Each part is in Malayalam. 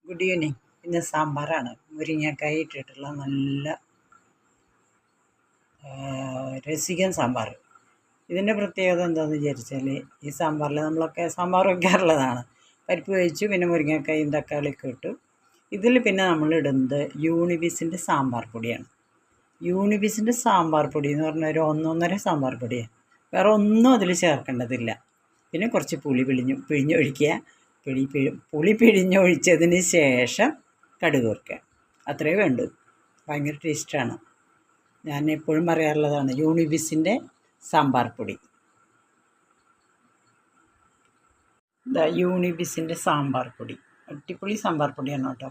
Good evening. ഇന്ന് സാമ്പാറാണ്. മുരിങ്ങക്കായ ഇട്ടിട്ടുള്ള നല്ല രസികൻ സാമ്പാർ. ഇതിൻ്റെ പ്രത്യേകത എന്താണെന്ന് വിചാരിച്ചാൽ, ഈ സാമ്പാറിൽ നമ്മളൊക്കെ സാമ്പാർ വയ്ക്കാറുള്ളതാണ്. പരിപ്പ് കഴിച്ചു, പിന്നെ മുരിങ്ങക്കായും തക്കാളിയൊക്കെ ഇട്ടു. ഇതിൽ പിന്നെ നമ്മൾ ഇടുന്നത് യൂണിബിസിൻ്റെ സാമ്പാർ പൊടിയാണ്. യൂണിബിസിൻ്റെ സാമ്പാർ പൊടി എന്ന് പറഞ്ഞാൽ ഒരു 1.5 സാമ്പാർ പൊടിയാണ്. വേറെ ഒന്നും അതിൽ ചേർക്കേണ്ടതില്ല. പിന്നെ കുറച്ച് പുളി പിഴിഞ്ഞൊഴിക്കുക. പുളി പിഴിഞ്ഞൊഴിച്ചതിന് ശേഷം കടുക് വറുക്കുക. അത്രയേ വേണ്ടൂ. ഭയങ്കര ടേസ്റ്റാണ്. ഞാൻ എപ്പോഴും പറയാറുള്ളതാണ് യൂണിബിസിൻ്റെ സാമ്പാർ പൊടി. യൂണിബിസിൻ്റെ സാമ്പാർ പൊടി അടിപൊളി സാമ്പാർ പൊടിയാണ് കേട്ടോ.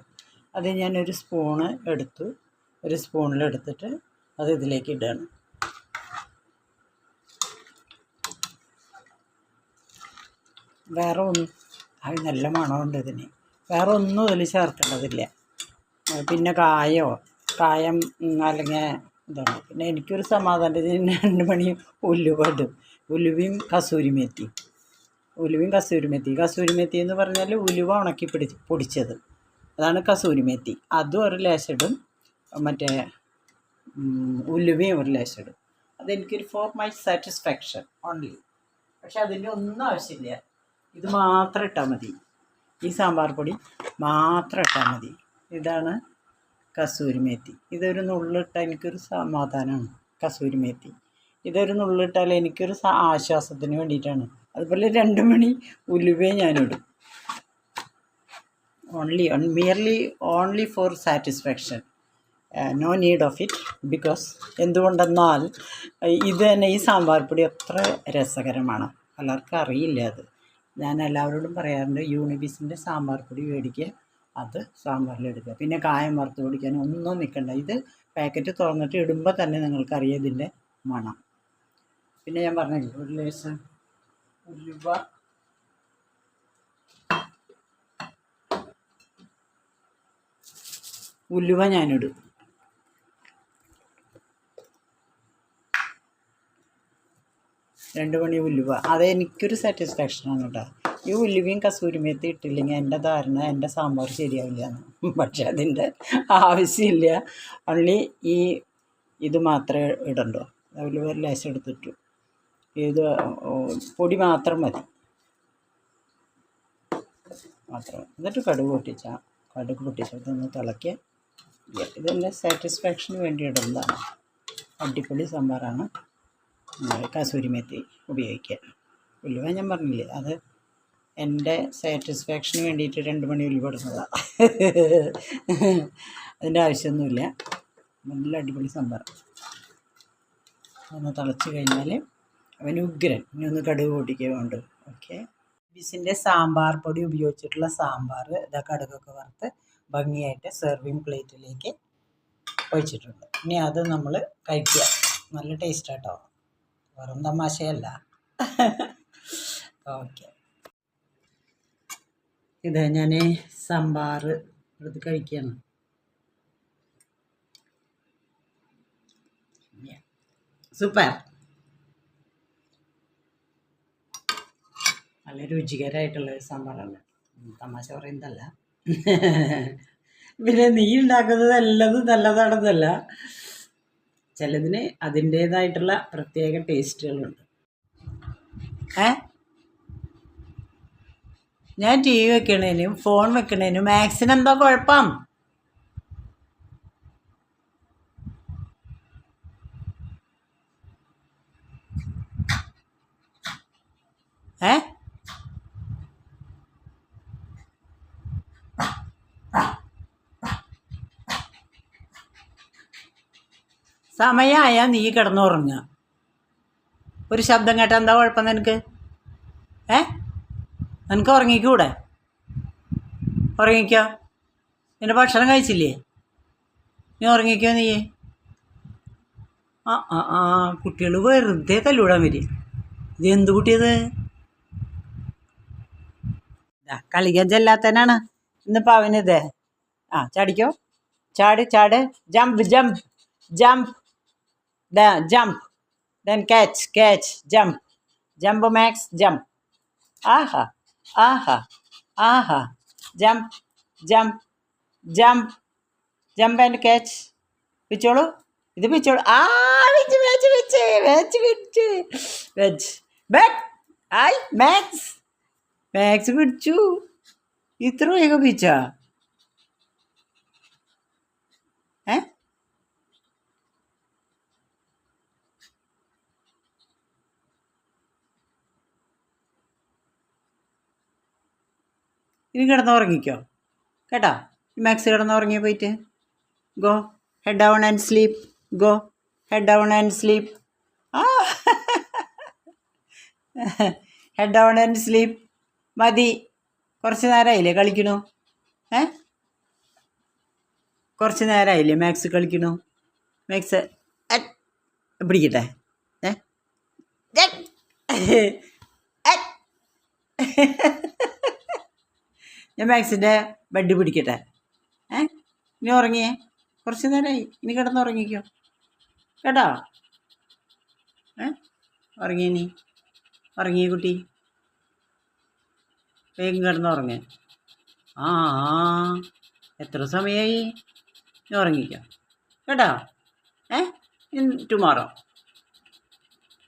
അത് ഞാനൊരു സ്പൂണ് എടുത്തു. ഒരു സ്പൂണിലെടുത്തിട്ട് അത് ഇതിലേക്ക് ഇടുകയാണ്. വേറെ ഒന്നും അത് നല്ല മണമുണ്ട് ഇതിന്. വേറെ ഒന്നും ഇതിൽ ചേർക്കേണ്ടതില്ല. പിന്നെ കായം അല്ലെങ്കിൽ ഇതാണ്. പിന്നെ എനിക്കൊരു സമാധാനത്തിന് 2 മണി ഉലുവ ഇടും. ഉലുവയും കസൂരി മേത്തി എന്ന് പറഞ്ഞാൽ ഉലുവ ഉണക്കി പൊടിച്ചത്, അതാണ് കസൂരി മേത്തി. അതും ഒരു ലേശിടും. മറ്റേ ഉലുവയും ഒരു ലേശിടും. അതെനിക്കൊരു ഫോർ മൈ സാറ്റിസ്ഫാക്ഷൻ ഓൺലി. പക്ഷെ അതിൻ്റെ ഒന്നും ആവശ്യമില്ല. ഇത് മാത്രം ഇട്ടാൽ മതി. ഈ സാമ്പാർ പൊടി മാത്രം ഇട്ടാൽ മതി. ഇതാണ് കസൂരി മേത്തി. ഇതൊരു നുള്ളിട്ടാൽ എനിക്കൊരു സമാധാനമാണ്. കസൂരി മേത്തി ഇതൊരു നുള്ളിട്ടാൽ എനിക്കൊരു ആശ്വാസത്തിന് വേണ്ടിയിട്ടാണ്. അതുപോലെ 2 മണി ഉലുവയും ഞാനിടും. Only for satisfaction. No need of it. Because എന്തുകൊണ്ടെന്നാൽ ഇത് തന്നെ, ഈ സാമ്പാർ പൊടി അത്ര രസകരമാണ്. പലർക്കും അറിയില്ല അത്. ഞാൻ എല്ലാവരോടും പറയാറുണ്ട്, യൂണിബിസിൻ്റെ സാമ്പാർ പൊടി മേടിക്കുക, അത് സാമ്പാറിലെടുക്കുക. പിന്നെ കായം വറുത്ത് പൊടിക്കാൻ ഒന്നും നിൽക്കണ്ട. ഇത് പാക്കറ്റ് തുറന്നിട്ട് ഇടുമ്പോൾ തന്നെ നിങ്ങൾക്കറിയാം ഇതിൻ്റെ മണം. പിന്നെ ഞാൻ പറഞ്ഞില്ലേ, ഒരു ലേശം ഉലുവ ഞാനിടും. രണ്ട് മണി ഉലുവ. അതെനിക്കൊരു സാറ്റിസ്ഫാക്ഷനാണ് കേട്ടോ. ഈ ഉലുവയും കസൂരി മേത്തി ഇട്ടില്ലെങ്കിൽ എൻ്റെ ധാരണ എൻ്റെ സാമ്പാർ ശരിയാവില്ല എന്ന്. പക്ഷെ അതിൻ്റെ ആവശ്യമില്ല. ഓൺലി ഇത് മാത്രമേ ഇടണ്ടോ. ഉലുവ ലേശം എടുത്തിട്ടു. ഇത് പൊടി മാത്രം മതി. എന്നിട്ട് കടുക് പൊട്ടിച്ചതൊന്ന് തിളയ്ക്കുക. ഇതെൻ്റെ സാറ്റിസ്ഫാക്ഷന് വേണ്ടി ഇടുന്നതാണ്. അടിപൊളി സാമ്പാറാണ്. കസൂരി മേത്തി ഉപയോഗിക്കുക. ഉലുവ ഞാൻ പറഞ്ഞില്ലേ, അത് എൻ്റെ സാറ്റിസ്ഫാക്ഷന് വേണ്ടിയിട്ട് 2 മണി ഉലുവ ഇടുന്നതാണ്. അതിൻ്റെ ആവശ്യമൊന്നുമില്ല. നല്ല അടിപൊളി സാമ്പാർ. ഒന്ന് തിളച്ച് കഴിഞ്ഞാൽ അവന് ഉഗ്രൻ. ഇനി ഒന്ന് കടുക് പൊട്ടിക്കുക വേണ്ടു. ഓക്കെ. ബിസിൻ്റെ സാമ്പാർ പൊടി ഉപയോഗിച്ചിട്ടുള്ള സാമ്പാർ ഇതാ കടുകൊക്കെ വറുത്ത് ഭംഗിയായിട്ട് സെർവിങ് പ്ലേറ്റിലേക്ക് ഒഴിച്ചിട്ടുണ്ട്. ഇനി അത് നമ്മൾ കഴിക്കുക. നല്ല ടേസ്റ്റ് കേട്ടോ, വെറും തമാശയല്ല. ഓക്കെ. ഇത് ഞാൻ സാമ്പാർ എടുത്ത് കഴിക്കുകയാണ്. സൂപ്പർ. നല്ല രുചികരമായിട്ടുള്ള സാമ്പാറാണ്. തമാശ പറയുന്നതല്ല. പിന്നെ നീ ഉണ്ടാക്കുന്നത് എല്ലതും നല്ലതാണെന്നല്ല, ചിലതിന് അതിൻ്റേതായിട്ടുള്ള പ്രത്യേക ടേസ്റ്റുകളുണ്ട്. ഞാൻ TV വെക്കണേനും ഫോൺ വെക്കണേനും മാക്സിന് എന്താ കുഴപ്പം? സമയമായാൽ നീ കിടന്നുറങ്ങുക. ഒരു ശബ്ദം കേട്ടാൽ എന്താ കുഴപ്പം നിനക്ക്? നിനക്ക് ഉറങ്ങിക്കൂടെ? ഉറങ്ങിക്കോ. നിന്റെ ഭക്ഷണം കഴിച്ചില്ലേ? നീ ഉറങ്ങിക്കോ. നീ കുട്ടികൾ വെറുതെ തല്ലൂടാൻ വരും. ഇത് എന്ത് കുട്ടിയത്? കളിക്കാൻ ചെല്ലാത്തനാണ് ഇന്നിപ്പോൾ അവനിത്. ചാടിക്കോ. ചാട്. Jump then catch, jump Max, jump. Aha, jump, jump jump jump and catch. പിടിച്ചോളൂ, ഇത് പിടിച്ചോളൂ. ആ വെച്ച് വെച്ച് വെച്ച് വെച്ച് പിടിച്ച് വെച്ച് ബാക്ക്. ആയി മാക്സ്, മാക്സ് പിടിച്ചു. ഇത്ര വേഗം പിടിച്ചാ? ഏ ഇനി കിടന്നുറങ്ങിക്കോ കേട്ടോ. മാക്സ് കിടന്നുറങ്ങിയ പോയിട്ട് go head down and sleep. Go head down and sleep. ആ ഹെഡ് ഡൗൺ ആൻഡ് സ്ലീപ്പ്. മതി, കുറച്ച് നേരമായില്ലേ കളിക്കണു? കുറച്ച് നേരമായില്ലേ മാക്സ് കളിക്കണു? മാക്സ് പിടിക്കട്ടെ. ഞാൻ മാക്സിൻ്റെ ബെഡ് പിടിക്കട്ടെ. ഇനി ഉറങ്ങിയേ, കുറച്ച് നേരമായി, ഇനി കിടന്നുറങ്ങിക്കോ കേട്ടോ. ഉറങ്ങിയേ, നീ ഉറങ്ങിയേ കുട്ടി, വേഗം കിടന്നുറങ്ങേ. ആ എത്ര സമയമായി? ഇനി ഉറങ്ങിക്കോ കേട്ടോ. ടുമോറോ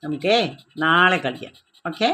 നമുക്കേ നാളെ കളിക്കാം. ഓക്കെ.